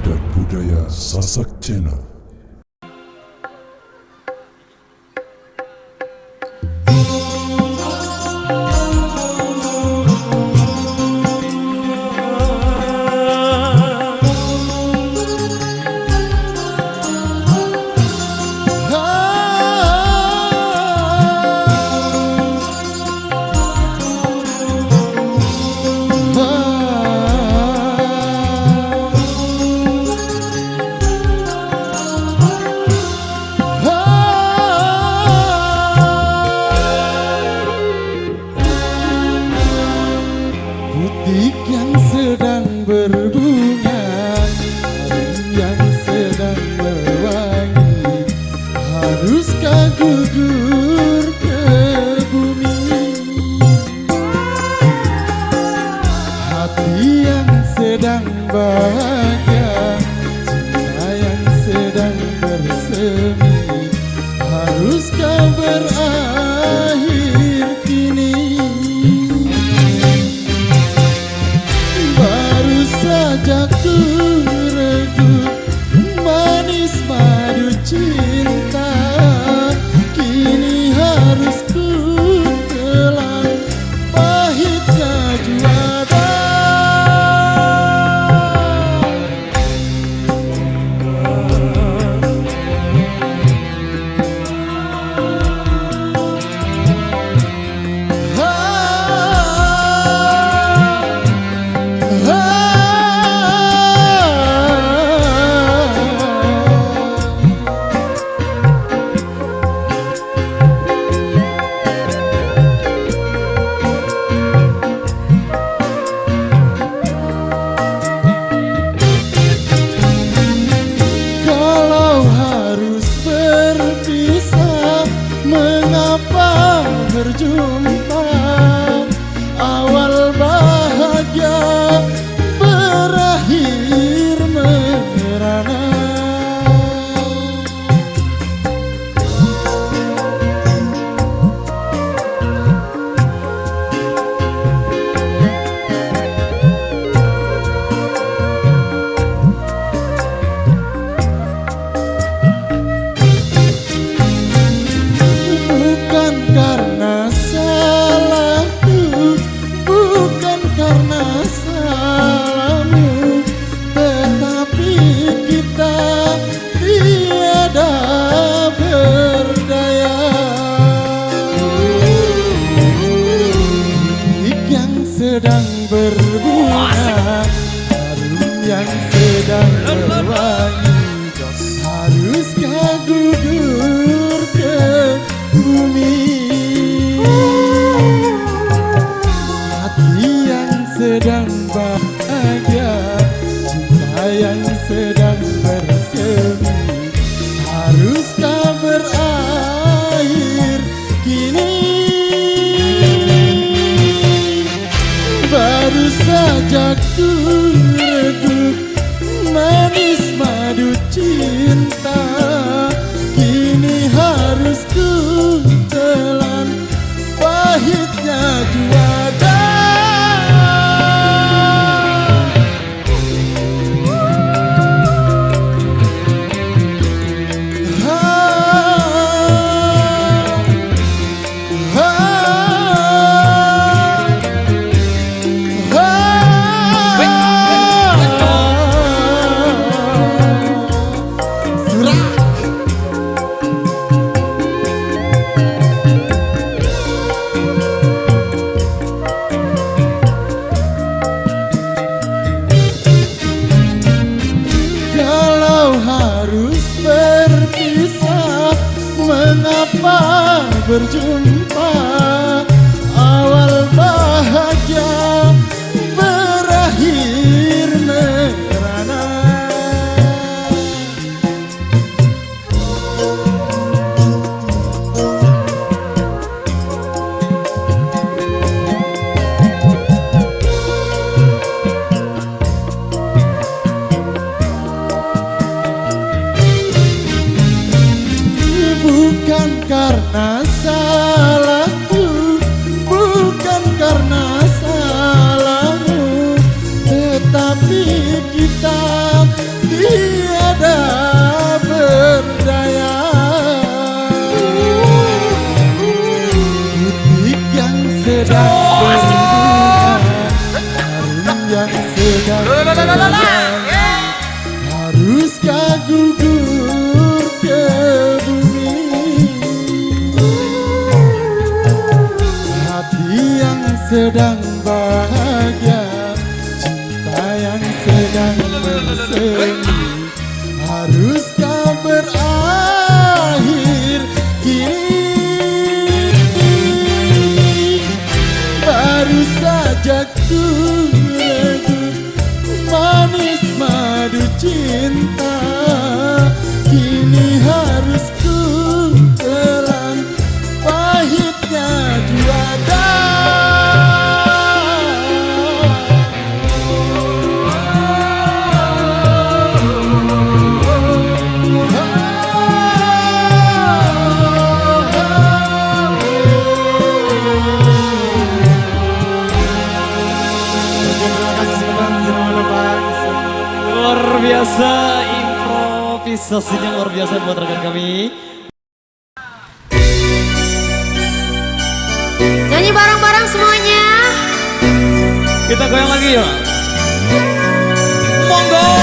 Adat Budaya Sasak Channel. Butik yang sedang berbunga, harum yang sedang berwangi, haruskah gugur ke bumi? Hati yang sedang bahagia, cinta yang sedang bersemi, haruskah berakhir kini? Sajaku regup manis madu cinta, kini harus ku telan pahitnya juara. Mengapa berjumpa, awal bahagia berakhir merana. Karena salahku, bukan karena salahmu, tetapi kita tiada berdaya. Butik yang sedang berbunga, harum yang sedang berwangi, haruskah gugur ke bumi? Hati yang sedang bahagia, cinta yang sedang bersemi, haruskah berakhir kini? Baru saja ku regup manis madu cinta, kini harus ku telan pahitnya juara. Mengapa berjumpa, awal bahagia berakhir merana. Bukan karena salahku, bukan karena salahmu, tetapi kita Haruskah gugur ke bumi? Hati yang sedang bahagia, cinta yang sedang bersemi, haruskah berakhir kini? Baru saja ku ragu manis madu cinta, kini harus ku telan pahitnya juara. Luar biasa, improvisasinya luar biasa buat rekan kami. Nyanyi bareng-bareng semuanya. Kita goyang lagi ya. Monggo.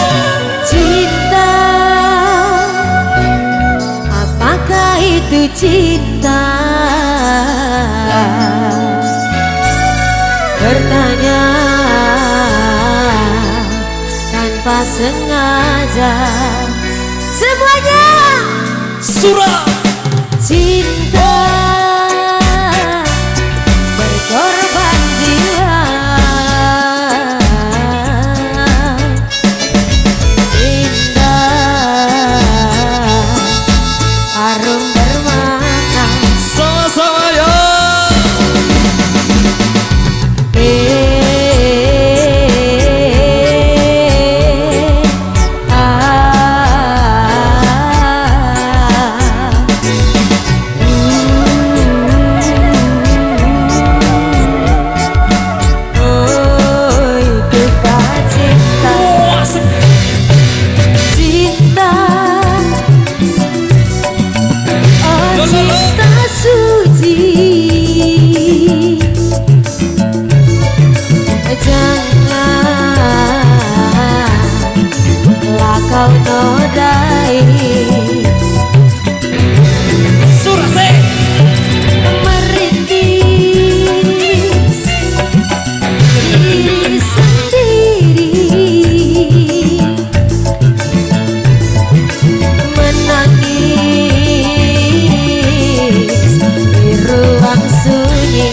Cinta, apakah itu cinta? Bertanya tanpa sengaja. Semuanya Surah. cinta berkorban jiwa, indah harum bermakna. Sama-sama ya. Kau nodai Surah se. merintis diri sendiri, menangis di ruang sunyi.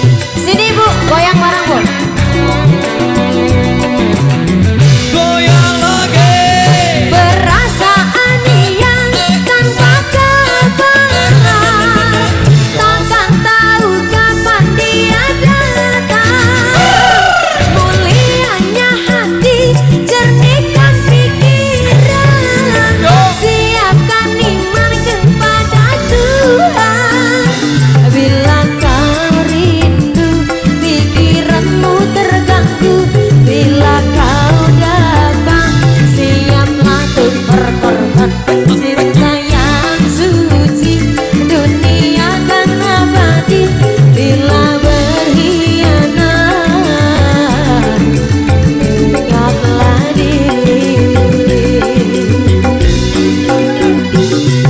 Sini Bu, goyang bareng Bu. Goyang lagi. Perasaan yang tanpa kabaran, takkan tahu kapan dia datang. Mulianya hati, jernihkan pikiran, siapkan iman kepada Tuhan. Bila kau rindu, pikiranmu terganggu. Bila kau datang, siaplah untuk berkorban. Cinta yang suci, dunia akan abadi. Bila berkhianat, ingatlah diri.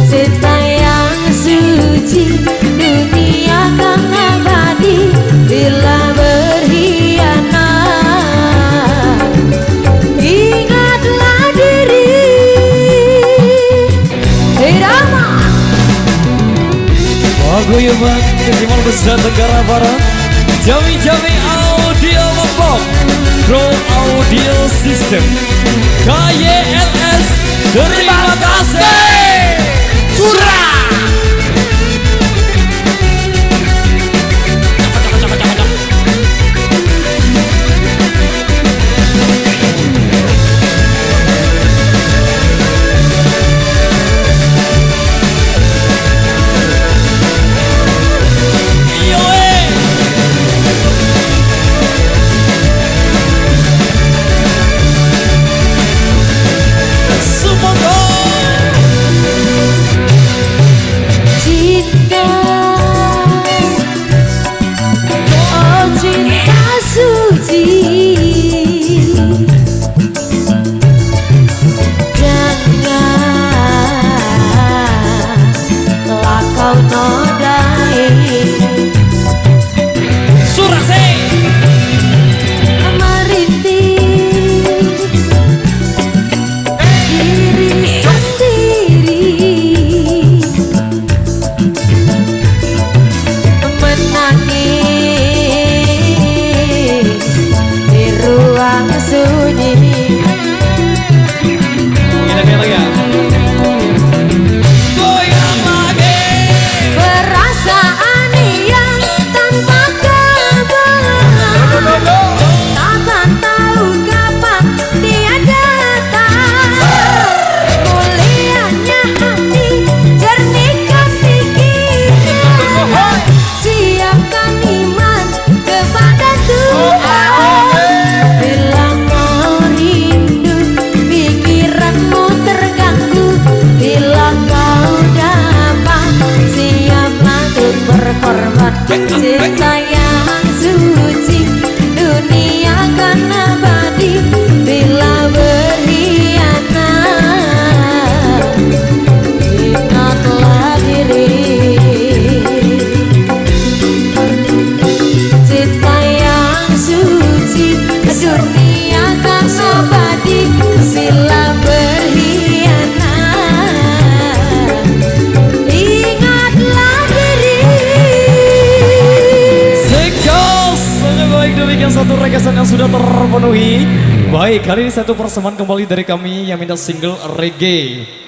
Cinta yang suci, dunia akan abadi. Bila berkhianat, ingatlah diri. Irama Paguyuban Ketimal Besar Tenggara Barat, Jami-Jami Audio Lombok, Pro Audio System, KYLS. Terima kasih. Surah. Semoga terpenuhi. Baik, kali ini satu persembahan kembali dari kami yang minta single reggae.